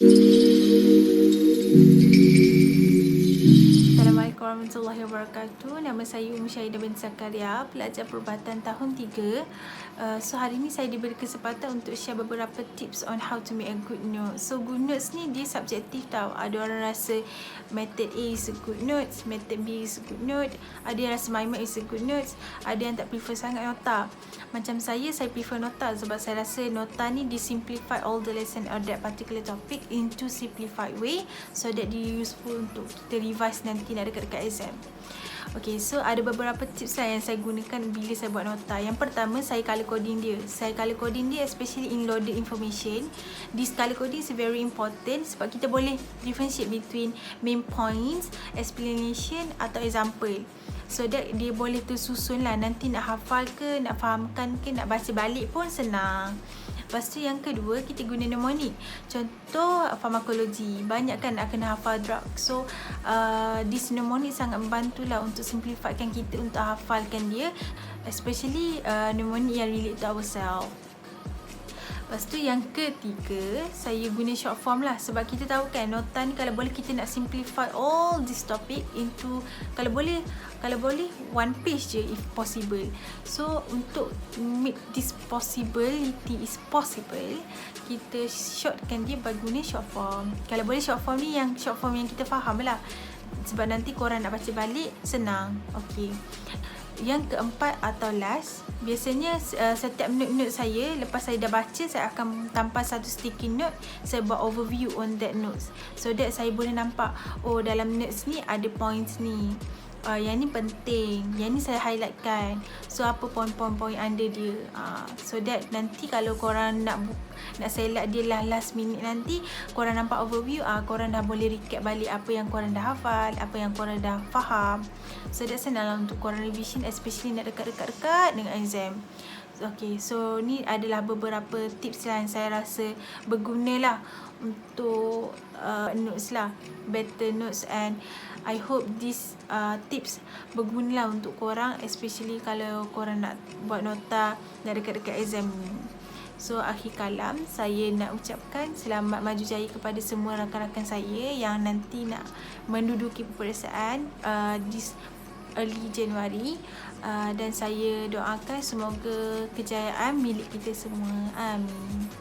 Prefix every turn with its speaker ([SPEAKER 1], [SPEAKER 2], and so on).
[SPEAKER 1] Assalamualaikum warahmatullahi wabarakatuh. Nama saya Ummu Shahidah binti Zakariya, pelajar perubatan tahun 3. So hari ni saya diberi kesempatan untuk share beberapa tips on how to make a good note. So good notes ni dia subjektif tau. Ada orang rasa method A is a good note, method B is a good note, ada yang rasa my is a good note, ada yang tak prefer sangat nota. Macam saya prefer nota sebab saya rasa nota ni dia simplify all the lesson or that particular topic into simplified way so that dia useful untuk kita revise nanti nak dekat-dekat exam. Okay, so ada beberapa tips lah yang saya gunakan bila saya buat nota. Yang pertama, saya color coding dia. Saya color coding dia especially in loaded information. This color coding is very important sebab kita boleh differentiate between main points, explanation atau example. So that dia boleh tersusun lah. Nanti nak hafal ke, nak fahamkan ke, nak baca balik pun senang. Lepas tu yang kedua, kita guna mnemonik. Contoh farmakologi, banyak kan nak kena hafal drug. So this mnemonik sangat membantulah untuk simplifikan kita untuk hafalkan dia, especially mnemonik yang relate to ourselves. Lepas tu yang ketiga, saya guna short form lah. Sebab kita tahu kan, nota ni kalau boleh kita nak simplify all this topic into, kalau boleh one page je if possible. So untuk make this possibility is possible, kita shortkan dia by guna short form. Kalau boleh short form ni yang short form yang kita faham lah, sebab nanti korang nak baca balik senang. Okay, yang keempat atau last, biasanya setiap note-note saya, lepas saya dah baca, saya akan tampal satu sticky note. Saya buat overview on that notes, so that saya boleh nampak, oh dalam notes ni ada points ni, yang ni penting, yang ni saya highlightkan. So apa poin-poin under dia, so that nanti kalau korang nak select dia lah last minute, nanti korang nampak overview, korang dah boleh recap balik apa yang korang dah hafal, apa yang korang dah faham. So that's senang lah untuk korang revision, especially nak dekat-dekat dengan exam. Okay, so ni adalah beberapa tips lah yang saya rasa berguna lah untuk notes lah, better notes, and I hope this tips berguna lah untuk korang, especially kalau korang nak buat nota nak dekat-dekat exam ni. So akhir kalam, saya nak ucapkan selamat maju jaya kepada semua rakan-rakan saya yang nanti nak menduduki peperiksaan this early January, dan saya doakan semoga kejayaan milik kita semua. Amin.